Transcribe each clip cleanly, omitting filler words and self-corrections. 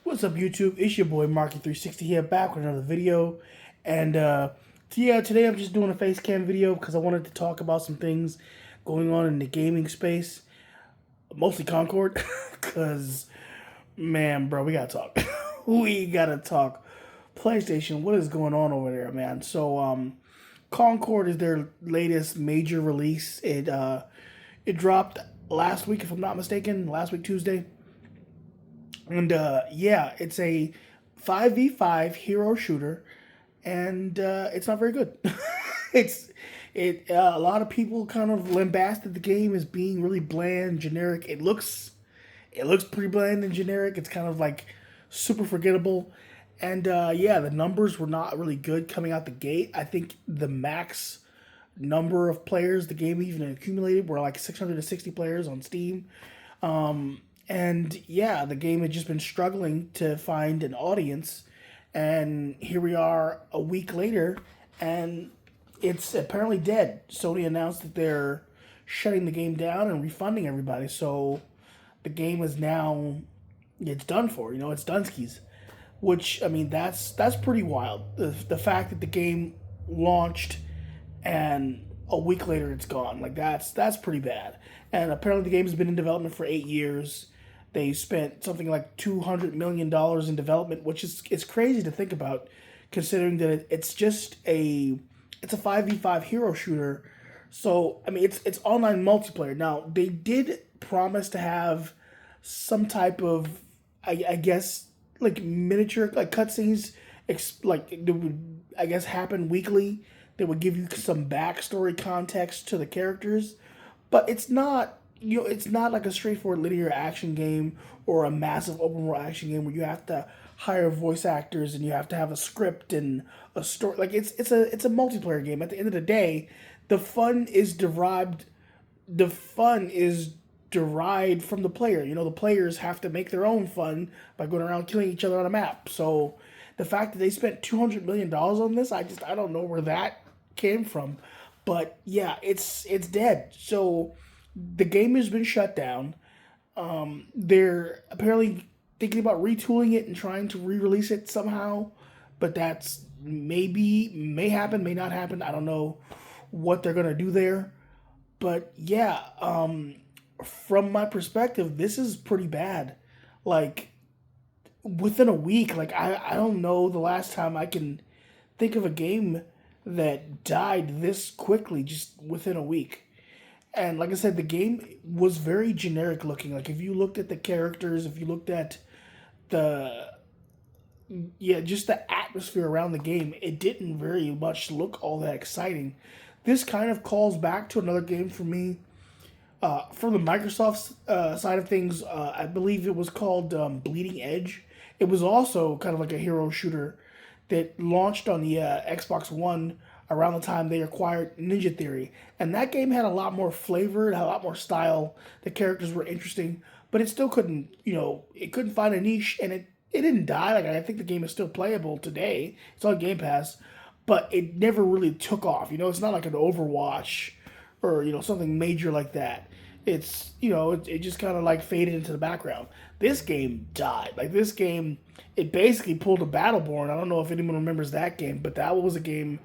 What's up, YouTube? It's your boy Marky360 here, back with another video. And yeah, today I'm just doing a face cam video because I wanted to talk about some things going on in the gaming space, mostly Concord. Because, man, bro, we gotta talk. We gotta talk. PlayStation, what is going on over there, man? So, Concord is their latest major release. It dropped last week, if I'm not mistaken, last week Tuesday. And yeah, it's a 5v5 hero shooter, and it's not very good. it's a lot of people kind of lambasted the game as being really bland, generic. It looks pretty bland and generic. It's kind of like super forgettable. And yeah, the numbers were not really good coming out the gate. I think the max number of players the game even accumulated were like 660 players on Steam. And yeah, the game had just been struggling to find an audience. And here we are a week later, and it's apparently dead. Sony announced that they're shutting the game down and refunding everybody. So the game is now, it's done for. It's Dunskies. Which, I mean, that's pretty wild. The fact that the game launched and a week later it's gone. Like, that's pretty bad. And apparently the game has been in development for 8 years. They spent something like $200 million in development, which is it's crazy to think about, considering that it's a 5v5 hero shooter. So I mean, it's online multiplayer. Now they did promise to have some type of, I guess, like miniature like cutscenes, like it would, I guess, happen weekly. That would give you some backstory context to the characters, but it's not, it's not like a straightforward linear action game or a massive open world action game where you have to hire voice actors and you have to have a script and a story. Like it's a multiplayer game. At the end of the day, the fun is derived. The fun is derived from the player. The players have to make their own fun by going around killing each other on a map. So the fact that they spent $200 million on this, I don't know where that came from. But yeah, it's dead. So the game has been shut down. They're apparently thinking about retooling it and trying to re-release it somehow, but that's may happen, may not happen. I don't know what they're gonna do there, but yeah, from my perspective, this is pretty bad. Like within a week, like I don't know the last time I can think of a game that died this quickly just within a week. And like I said, the game was very generic looking. Like if you looked at the characters, if you looked at the, yeah, just the atmosphere around the game, it didn't very much look all that exciting. This kind of calls back to another game for me. From the Microsoft side of things, I believe it was called Bleeding Edge. It was also kind of like a hero shooter that launched on the Xbox One around the time they acquired Ninja Theory. And that game had a lot more flavor, it had a lot more style. The characters were interesting, but it still couldn't, it couldn't find a niche, and it didn't die. Like, I think the game is still playable today. It's on Game Pass, but it never really took off. It's not like an Overwatch or, something major like that. It's, it just kind of like faded into the background. This game died. Like, this game, it basically pulled a Battleborn. I don't know if anyone remembers that game, but that was a game,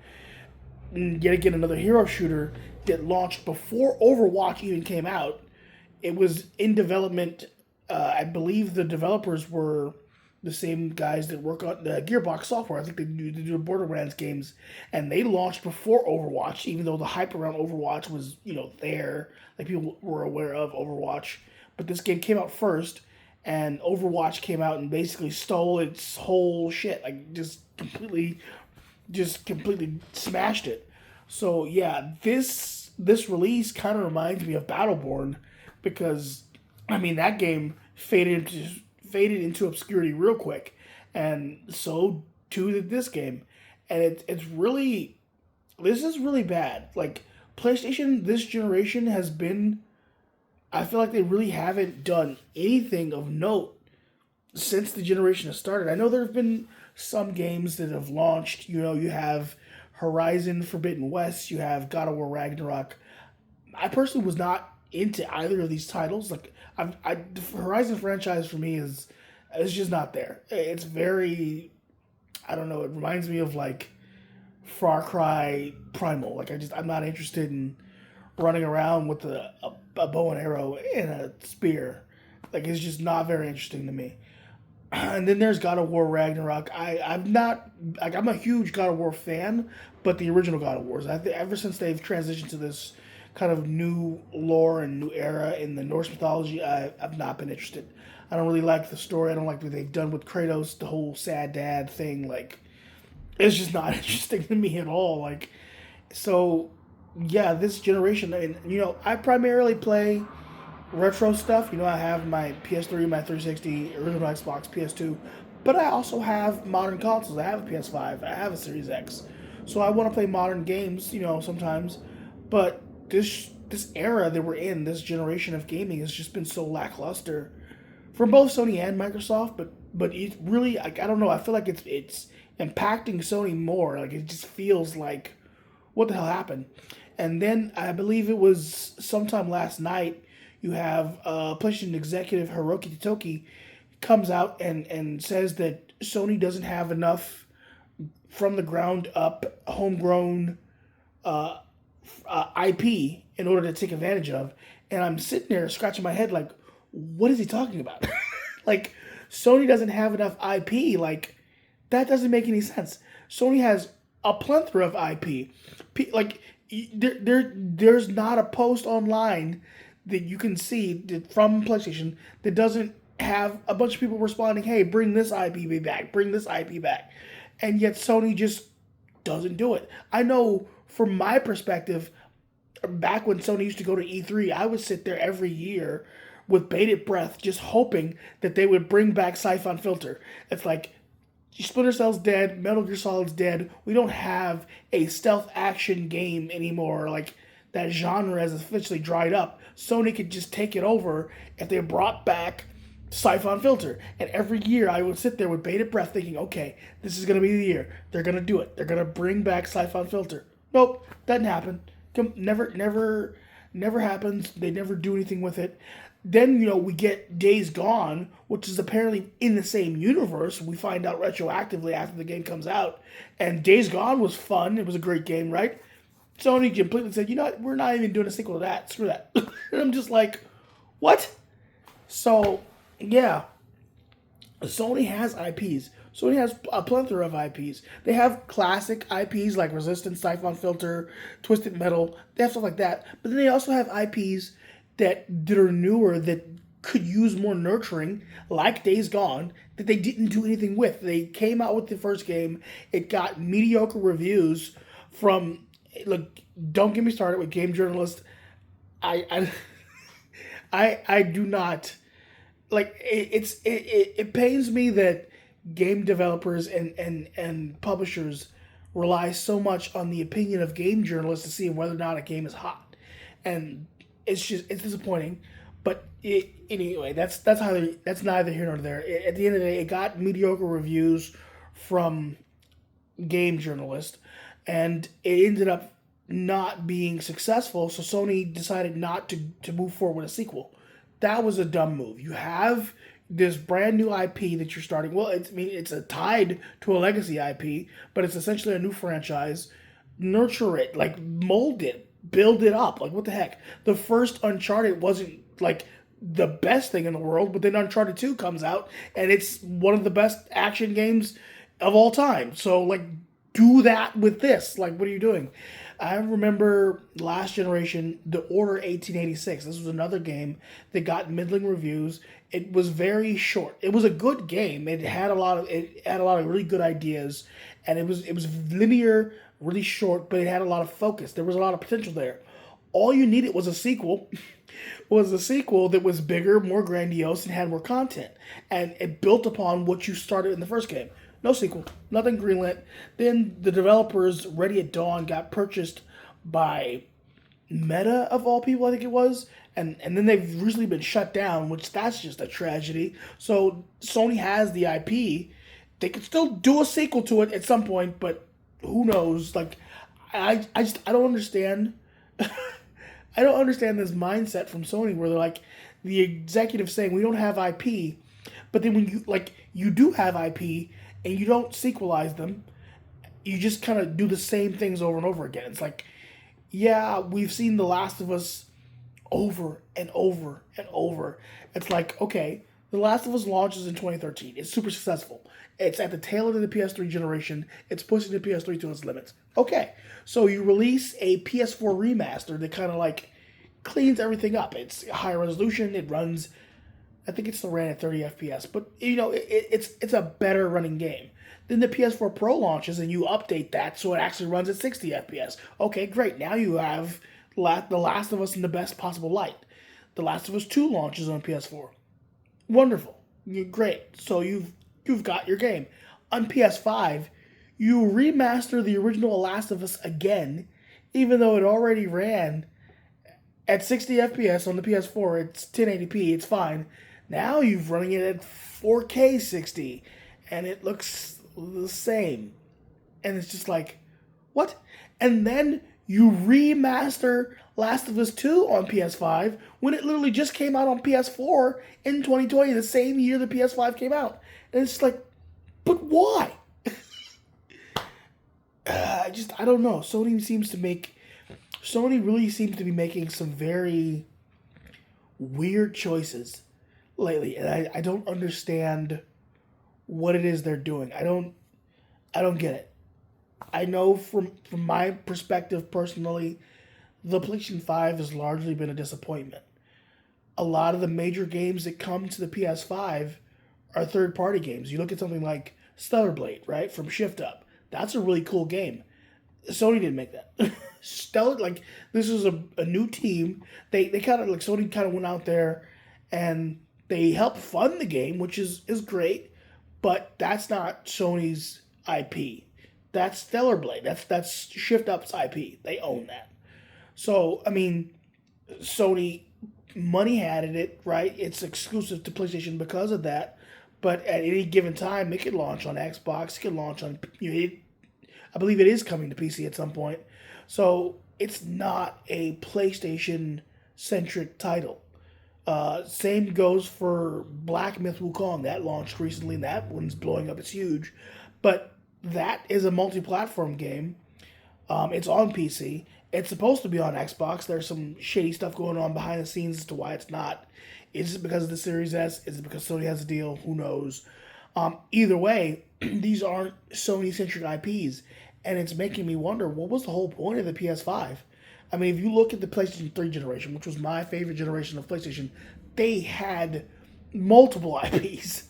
yet again, another hero shooter that launched before Overwatch even came out. It was in development. I believe the developers were the same guys that work on the Gearbox software. I think they do the Borderlands games, and they launched before Overwatch, even though the hype around Overwatch was, there. Like, people were aware of Overwatch. But this game came out first, and Overwatch came out and basically stole its whole shit. Like, just completely smashed it. So yeah, this release kind of reminds me of Battleborn, because I mean that game faded into obscurity real quick, and so too did this game, and this is really bad. Like, PlayStation this generation has been, I feel like they really haven't done anything of note since the generation has started. I know there have been some games that have launched. You have Horizon Forbidden West, you have God of War Ragnarok. I personally was not into either of these titles. Like, the Horizon franchise for me is It's just not there. It's very, I don't know. It reminds me of like Far Cry Primal. Like I'm not interested in running around with a bow and arrow and a spear. Like it's just not very interesting to me. And then there's God of War Ragnarok. I'm not like I'm a huge God of War fan, but the original God of Wars. Ever since they've transitioned to this kind of new lore and new era in the Norse mythology, I've not been interested. I don't really like the story. I don't like what they've done with Kratos, the whole sad dad thing. Like it's just not interesting to me at all. Like so, yeah, this generation. And I primarily play retro stuff. I have my PS3, my 360, original Xbox, PS2, but I also have modern consoles. I have a PS5, I have a Series X, so I want to play modern games. Sometimes, but this era that we're in, this generation of gaming, has just been so lackluster from both Sony and Microsoft. But it really, I don't know. I feel like it's impacting Sony more. Like it just feels like, what the hell happened? And then I believe it was sometime last night, you have PlayStation executive Hiroki Tatoki comes out and says that Sony doesn't have enough from the ground up homegrown IP in order to take advantage of. And I'm sitting there scratching my head like, what is he talking about? Like, Sony doesn't have enough IP. Like, that doesn't make any sense. Sony has a plethora of IP. Like, there's not a post online that you can see from PlayStation that doesn't have a bunch of people responding, hey, bring this IP back, bring this IP back. And yet Sony just doesn't do it. I know from my perspective, back when Sony used to go to E3, I would sit there every year with bated breath just hoping that they would bring back Siphon Filter. It's like, Splinter Cell's dead, Metal Gear Solid's dead. We don't have a stealth action game anymore. Like, that genre has officially dried up. Sony could just take it over if they brought back Siphon Filter. And every year I would sit there with bated breath thinking, okay, this is going to be the year. They're going to do it. They're going to bring back Siphon Filter. Nope, doesn't happen. Never happens. They never do anything with it. Then, we get Days Gone, which is apparently in the same universe. We find out retroactively after the game comes out. And Days Gone was fun. It was a great game, right? Sony completely said, what? We're not even doing a sequel to that. Screw that. And I'm just like, what? So, yeah. Sony has IPs. Sony has a plethora of IPs. They have classic IPs like Resistance, Siphon Filter, Twisted Metal. They have stuff like that. But then they also have IPs that are newer, that could use more nurturing, like Days Gone, that they didn't do anything with. They came out with the first game. It got mediocre reviews from, look, don't get me started with game journalists. I do not, like, it pains me that game developers and publishers rely so much on the opinion of game journalists to see whether or not a game is hot. And it's disappointing, but anyway, that's neither here nor there. At the end of the day, it got mediocre reviews from game journalists, and it ended up not being successful. So Sony decided not to move forward with a sequel. That was a dumb move. You have this brand new IP that you're starting. Well, it's tied to a legacy IP, but it's essentially a new franchise. Nurture it, like mold it, build it up. Like, what the heck? The first Uncharted wasn't like the best thing in the world, but then Uncharted 2 comes out and it's one of the best action games of all time. So, like, do that with this. Like, what are you doing? I remember last generation, The Order 1886. This was another game that got middling reviews. It was very short. It was a good game. It had a lot of really good ideas, and it was linear, really short, but it had a lot of focus. There was a lot of potential there. All you needed was a sequel. Was a sequel that was bigger, more grandiose, and had more content, and it built upon what you started in the first game. No sequel, nothing greenlit. Then the developers, Ready at Dawn, got purchased by Meta, of all people, I think it was. And then they've recently been shut down, which that's just a tragedy. So Sony has the IP. They could still do a sequel to it at some point, but who knows? Like, I don't understand. I don't understand this mindset from Sony where they're like, the executive saying, we don't have IP, But then when you do have IP and you don't sequelize them, you just kind of do the same things over and over again. It's like, yeah, we've seen The Last of Us over and over and over. It's like, okay, The Last of Us launches in 2013. It's super successful. It's at the tail end of the PS3 generation. It's pushing the PS3 to its limits. Okay, so you release a PS4 remaster that kind of like cleans everything up. It's higher resolution. It runs, I think it's still ran at 30 FPS, but it's a better running game. Then the PS4 Pro launches and you update that so it actually runs at 60 FPS. Okay, great. Now you have The Last of Us in the best possible light. The Last of Us 2 launches on PS4. Wonderful. Great. So you've got your game. On PS5, you remaster the original Last of Us again, even though it already ran at 60 FPS on the PS4. It's 1080p, it's fine. Now you've running it at 4K 60, and it looks the same. And it's just like, what? And then you remaster Last of Us 2 on PS5 when it literally just came out on PS4 in 2020, the same year the PS5 came out. And it's like, but why? I don't know. Sony really seems to be making some very weird choices lately, and I don't understand what it is they're doing. I don't get it. I know from my perspective personally, the PlayStation 5 has largely been a disappointment. A lot of the major games that come to the PS5 are third-party games. You look at something like Stellar Blade, right, from Shift Up. That's a really cool game. Sony didn't make that. Stellar, like, this is a new team. They kind of, like, Sony kind of went out there and they helped fund the game, which is great, but that's not Sony's IP. That's Stellar Blade. That's Shift Up's IP. They own that. So, I mean, Sony money had in it, right? It's exclusive to PlayStation because of that. But at any given time, it could launch on Xbox. It could launch on, I believe it is coming to PC at some point. So it's not a PlayStation-centric title. Same goes for Black Myth Wukong. That launched recently, and that one's blowing up. It's huge. But that is a multi-platform game. It's on PC. It's supposed to be on Xbox. There's some shady stuff going on behind the scenes as to why it's not. Is it because of the Series S? Is it because Sony has a deal? Who knows? Either way, these aren't Sony-centric IPs, and it's making me wonder, what was the whole point of the PS5? I mean, if you look at the PlayStation 3 generation, which was my favorite generation of PlayStation, they had multiple IPs.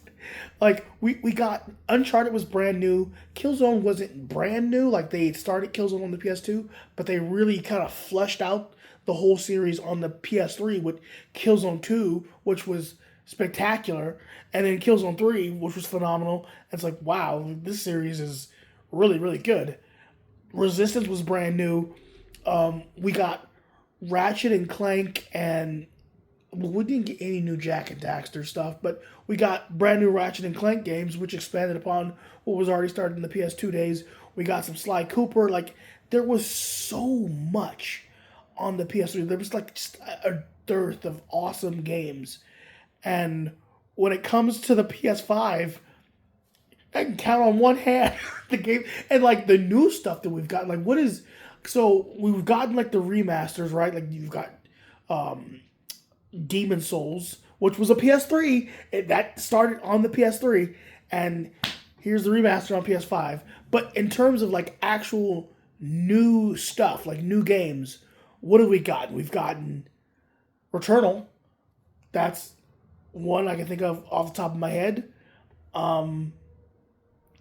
Like, we got Uncharted was brand new. Killzone wasn't brand new. Like, they started Killzone on the PS2, but they really kind of flushed out the whole series on the PS3 with Killzone 2, which was spectacular, and then Killzone 3, which was phenomenal. And it's like, wow, this series is really, really good. Resistance was brand new. We got Ratchet and Clank, and we didn't get any new Jak and Daxter stuff, but we got brand new Ratchet and Clank games, which expanded upon what was already started in the PS2 days. We got some Sly Cooper. Like, there was so much on the PS3. There was like just a dearth of awesome games. And when it comes to the PS5, I can count on one hand the game and like the new stuff that we've got. Like, what is, so we've gotten like the remasters, right? Like, you've got Demon Souls, which was a PS3. That started on the PS3, and here's the remaster on PS5. But in terms of like actual new stuff, like new games, what have we gotten? We've gotten Returnal. That's one I can think of off the top of my head.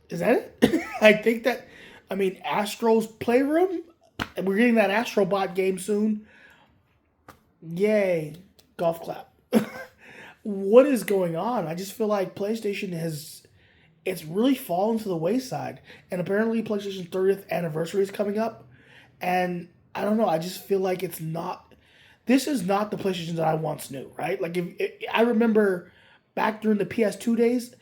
Is that it? I think that, I mean, Astro's Playroom. And we're getting that Astrobot game soon. Yay. Golf clap. What is going on? I just feel like PlayStation it's really fallen to the wayside. And apparently PlayStation's 30th anniversary is coming up. And I don't know, I just feel like this is not the PlayStation that I once knew, right? Like, I remember back during the PS2 days,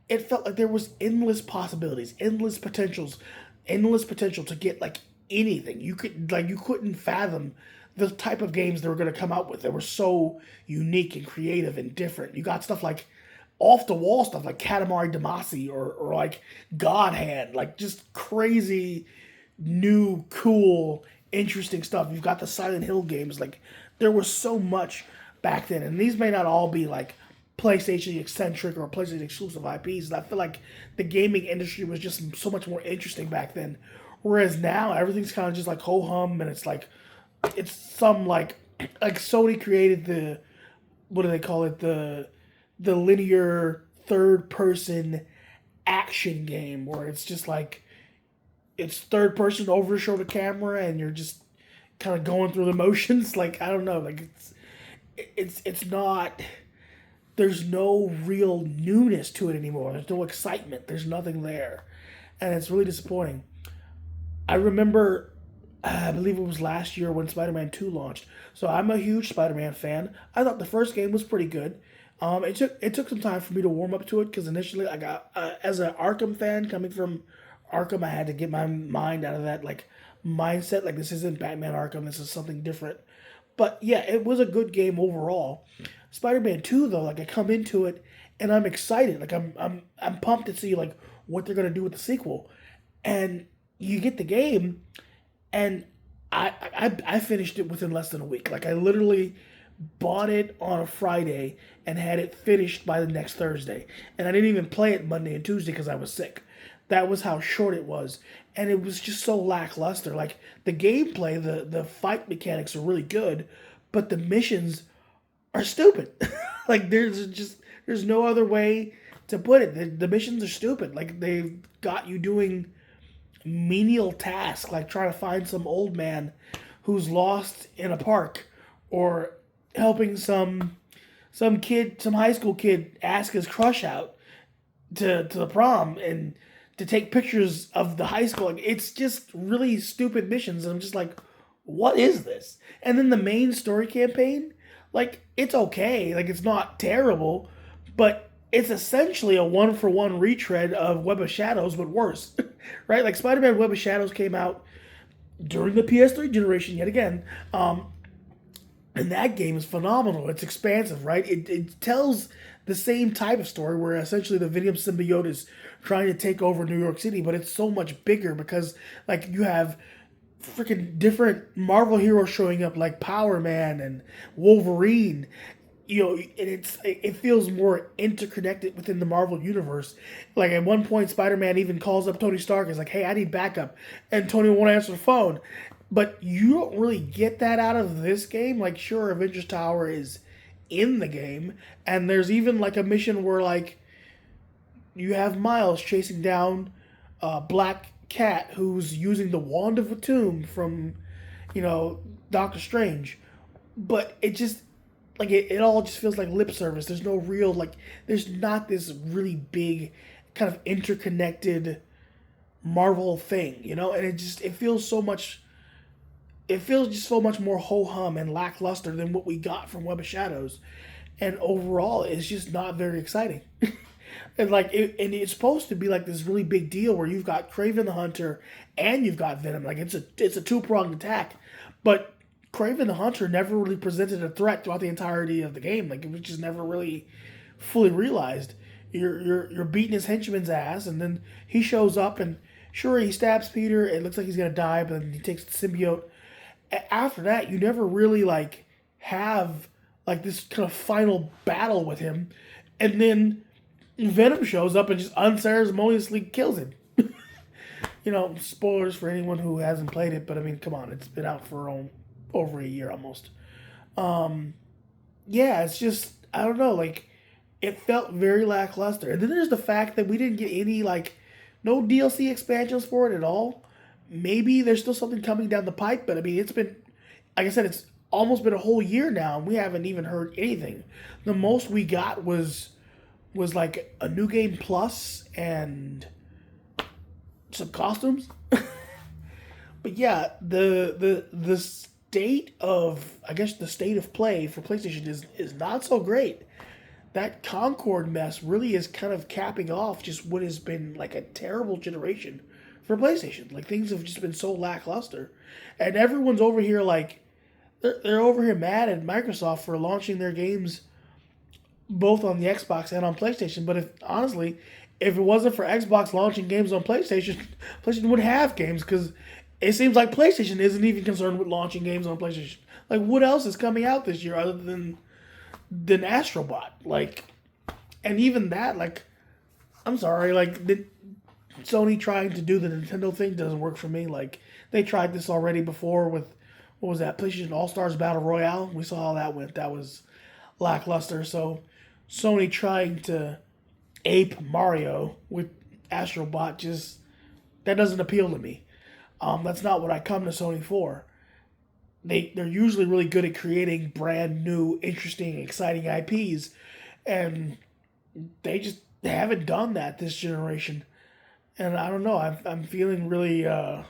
it felt like there was endless possibilities, endless potential to get like anything. You couldn't fathom the type of games they were going to come out with. They were so unique and creative and different. You got stuff like off the wall stuff like Katamari Damacy or like God Hand, like just crazy, new, cool, interesting stuff. You've got the Silent Hill games. Like there was so much back then, and these may not all be like PlayStation eccentric or PlayStation exclusive IPs. And I feel like the gaming industry was just so much more interesting back then. Whereas now everything's kind of just like ho hum, and it's like it's some like Sony created the, what do they call it, the linear third person action game where it's just like it's third person over the shoulder camera and you're just kind of going through the motions. Like I don't know, like it's not, there's no real newness to it anymore. There's no excitement. There's nothing there, and it's really disappointing. I remember, I believe it was last year when Spider-Man 2 launched. So I'm a huge Spider-Man fan. I thought the first game was pretty good. It took some time for me to warm up to it because initially I got as an Arkham fan coming from Arkham, I had to get my mind out of that like mindset. Like this isn't Batman Arkham. This is something different. But yeah, it was a good game overall. Spider-Man 2 though, like I come into it and I'm excited. Like I'm pumped to see like what they're gonna do with the sequel. And you get the game, and I finished it within less than a week. Like I literally bought it on a Friday and had it finished by the next Thursday. And I didn't even play it Monday and Tuesday because I was sick. That was how short it was. And it was just so lackluster. Like the gameplay, the fight mechanics are really good, but the missions are stupid. Like there's no other way to put it. The missions are stupid. Like they've got you doing menial tasks like trying to find some old man who's lost in a park, or helping some high school kid ask his crush out to the prom and to take pictures of the high school. Like, it's just really stupid missions, and I'm just like, what is this? And then the main story campaign, like it's okay, like it's not terrible, but it's essentially a one-for-one retread of Web of Shadows, but worse, right? Like Spider-Man Web of Shadows came out during the PS3 generation yet again, and that game is phenomenal. It's expansive, right? It tells the same type of story where essentially the Venom symbiote is trying to take over New York City, but it's so much bigger because like you have freaking different Marvel heroes showing up like Power Man and Wolverine. You know, and it feels more interconnected within the Marvel universe. Like at one point, Spider-Man even calls up Tony Stark. Is like, "Hey, I need backup," and Tony won't answer the phone. But you don't really get that out of this game. Like, sure, Avengers Tower is in the game, and there's even like a mission where like you have Miles chasing down Black Cat, who's using the Wand of Atum from, Doctor Strange. But it just like it all just feels like lip service. There's no real there's not this really big kind of interconnected Marvel thing, and it feels so much. It feels just so much more ho hum and lackluster than what we got from Web of Shadows, and overall, it's just not very exciting. And and it's supposed to be like this really big deal where you've got Kraven the Hunter and you've got Venom. Like it's a two-pronged attack, but Kraven the Hunter never really presented a threat throughout the entirety of the game. Like it was just never really fully realized. You're beating his henchman's ass, and then he shows up, and sure he stabs Peter. It looks like he's gonna die, but then he takes the symbiote. After that, you never really have this kind of final battle with him, and then Venom shows up and just unceremoniously kills him. Spoilers for anyone who hasn't played it, but I mean, come on, it's been out for over a year almost. Yeah, it's just, I don't know, it felt very lackluster. And then there's the fact that we didn't get any no DLC expansions for it at all. Maybe there's still something coming down the pipe, but I mean, it's been, like I said, it's almost been a whole year now, and we haven't even heard anything. The most we got was like a new game plus and some costumes. But yeah, the state of, I guess the state of play for PlayStation is not so great. That Concord mess really is kind of capping off just what has been a terrible generation for PlayStation. Things have just been so lackluster, and everyone's over here they're over here mad at Microsoft for launching their games both on the Xbox and on PlayStation. But if it wasn't for Xbox launching games on PlayStation, PlayStation would have games because it seems like PlayStation isn't even concerned with launching games on PlayStation. Like, what else is coming out this year other than Astrobot? Like, and even that, like, I'm sorry, like, Sony trying to do the Nintendo thing doesn't work for me. Like, they tried this already before with, what was that, PlayStation All-Stars Battle Royale? We saw how that went. That was lackluster. So, Sony trying to ape Mario with Astrobot that doesn't appeal to me. That's not what I come to Sony for. They're usually really good at creating brand new, interesting, exciting IPs, and they haven't done that this generation. And I don't know. I'm feeling really. I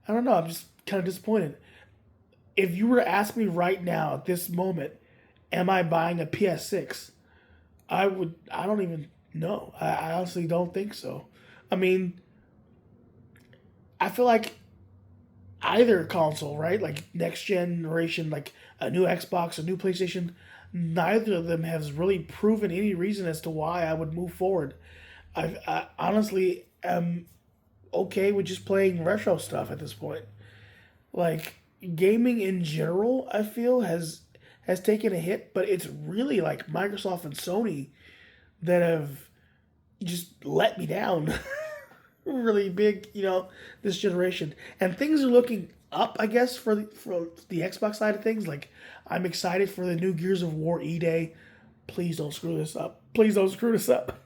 don't know. I'm just kind of disappointed. If you were to ask me right now at this moment, am I buying a PS6? I would. I don't even know. I honestly don't think so. I mean, I feel like either console, right? Like next generation, like a new Xbox, a new PlayStation, neither of them has really proven any reason as to why I would move forward. I honestly am okay with just playing retro stuff at this point. Like gaming in general, I feel has taken a hit, but it's really like Microsoft and Sony that have just let me down really big, this generation. And things are looking up, I guess, for the Xbox side of things. Like, I'm excited for the new Gears of War E-Day. Please don't screw this up. Please don't screw this up.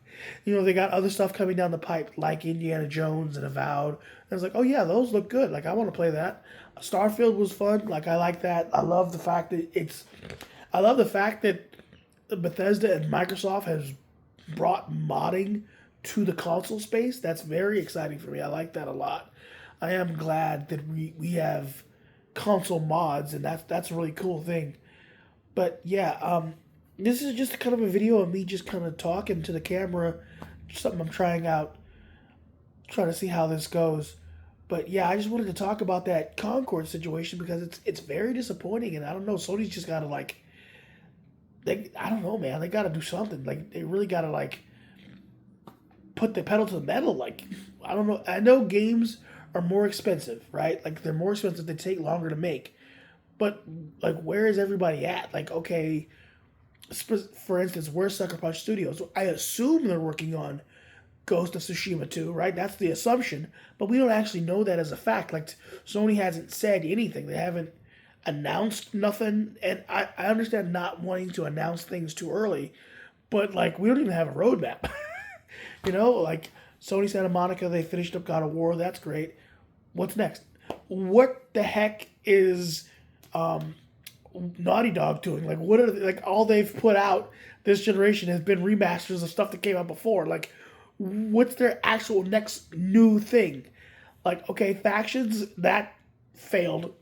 They got other stuff coming down the pipe, like Indiana Jones and Avowed. And I was like, oh yeah, those look good. Like, I want to play that. Starfield was fun. Like, I like that. I love the fact that Bethesda and Microsoft has brought modding to the console space. That's very exciting for me. I like that a lot. I am glad that we have console mods, and that's a really cool thing. But yeah, this is just kind of a video of me just kind of talking to the camera, something I'm trying out, trying to see how this goes. But yeah, I just wanted to talk about that Concord situation because it's very disappointing, and I don't know, Sony's just gotta I don't know, man, they gotta do something. Like, they really gotta put the pedal to the metal. Like, I don't know. I know games are more expensive, right? Like, they're more expensive. They take longer to make. But, like, where is everybody at? Like, okay, for instance, where's Sucker Punch Studios? I assume they're working on Ghost of Tsushima 2, right? That's the assumption. But we don't actually know that as a fact. Like, Sony hasn't said anything. They haven't announced nothing. And I understand not wanting to announce things too early. But, like, we don't even have a roadmap. Like Sony Santa Monica, they finished up God of War. That's great. What's next? What the heck is Naughty Dog doing? Like, what are all they've put out this generation has been remasters of stuff that came out before. Like, what's their actual next new thing? Like, okay, Factions, that failed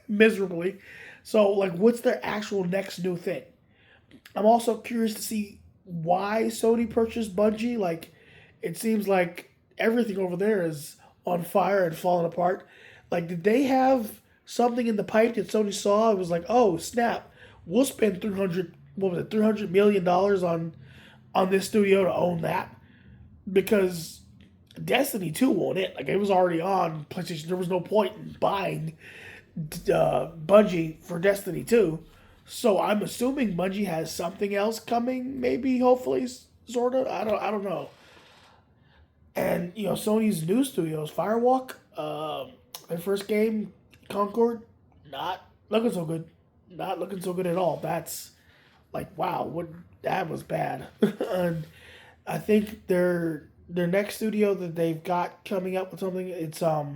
miserably. So, like, what's their actual next new thing? I'm also curious to see why Sony purchased Bungie. Like, it seems like everything over there is on fire and falling apart. Like, did they have something in the pipe that Sony saw? It was like, oh snap, we'll spend $300 million on this studio to own that, because Destiny 2 won't it. Like, it was already on PlayStation. There was no point in buying Bungie for Destiny 2. So I'm assuming Bungie has something else coming, maybe, hopefully, sort of. I don't know. And Sony's new studios, Firewalk, their first game, Concord, not looking so good. Not looking so good at all. That's like, wow, that was bad. And I think their next studio that they've got coming up with something, it's I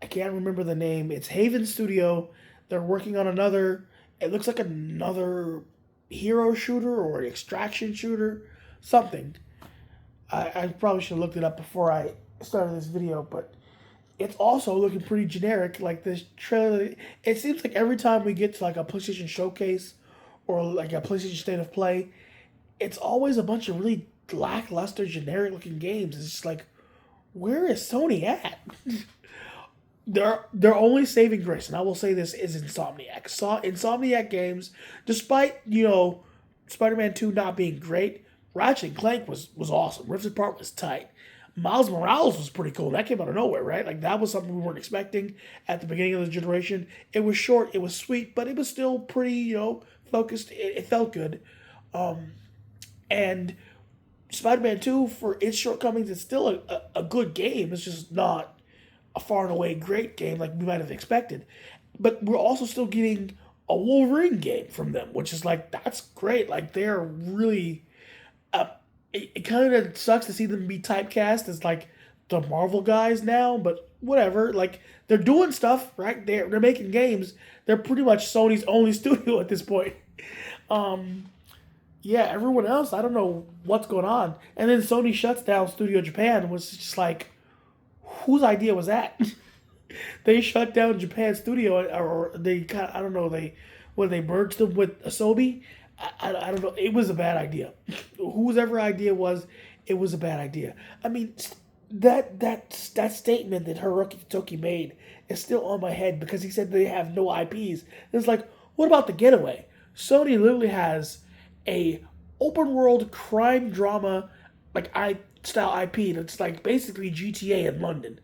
can't remember the name. It's Haven Studio. They're working on another. It looks like another hero shooter or an extraction shooter, something. I probably should have looked it up before I started this video, but it's also looking pretty generic. Like, this trailer, it seems like every time we get to like a PlayStation showcase or like a PlayStation State of Play, it's always a bunch of really lackluster, generic looking games. It's just like, where is Sony at? Their only saving grace, and I will say this, is Insomniac. Insomniac games, despite Spider-Man 2 not being great, Ratchet and Clank was awesome. Rift Apart was tight. Miles Morales was pretty cool. That came out of nowhere, right? Like, that was something we weren't expecting at the beginning of the generation. It was short, it was sweet, but it was still pretty, focused. It felt good. And Spider-Man 2, for its shortcomings, it's still a good game. It's just not a far and away great game like we might have expected. But we're also still getting a Wolverine game from them, which is like, that's great. Like, they're really... it kind of sucks to see them be typecast as like the Marvel guys now, but whatever. Like, they're doing stuff, right? They're making games. They're pretty much Sony's only studio at this point. Yeah, everyone else, I don't know what's going on. And then Sony shuts down Studio Japan, which is just like, whose idea was that? They shut down Japan Studio, or they kind of, I don't know, they merged them with Asobi. I don't know. It was a bad idea. Whose ever idea was, it was a bad idea. I mean, that statement that Hiroki Tatoki made is still on my head because he said they have no IPs. It's like, what about The Getaway? Sony literally has a open world crime drama like style IP that's like basically GTA in London.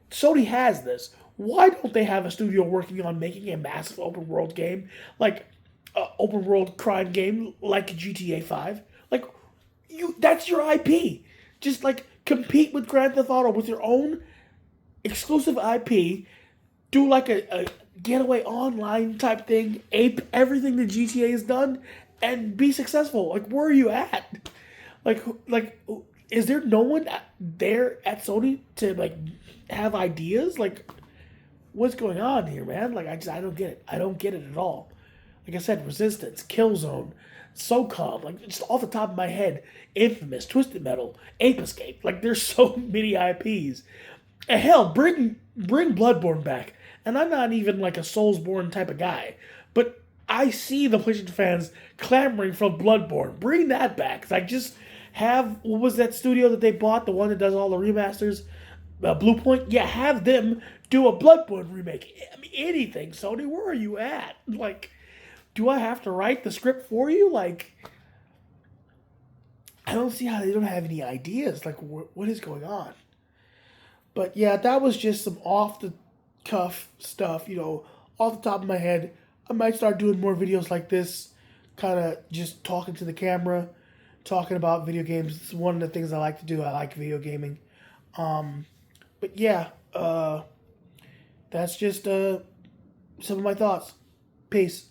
Sony has this. Why don't they have a studio working on making a massive open world game like open world crime game like GTA 5? Like, that's your IP. Just like compete with Grand Theft Auto with your own exclusive IP. Do like a getaway online type thing, ape everything that GTA has done, and be successful. Like, where are you at? Like, is there no one there at Sony to like have ideas? Like, what's going on here, man? Like, I don't get it. I don't get it at all. Like I said, Resistance, Killzone, SOCOM, like, just off the top of my head, Infamous, Twisted Metal, Ape Escape. Like, there's so many IPs. And hell, bring Bloodborne back. And I'm not even like a Soulsborne type of guy, but I see the PlayStation fans clamoring for Bloodborne. Bring that back. Like, just have, what was that studio that they bought, the one that does all the remasters? Bluepoint? Yeah, have them do a Bloodborne remake. I mean, anything, Sony, where are you at? Like, do I have to write the script for you? Like, I don't see how they don't have any ideas. Like, what is going on? But yeah, that was just some off the cuff stuff, off the top of my head. I might start doing more videos like this, kind of just talking to the camera, talking about video games. It's one of the things I like to do. I like video gaming. But yeah, that's just some of my thoughts. Peace.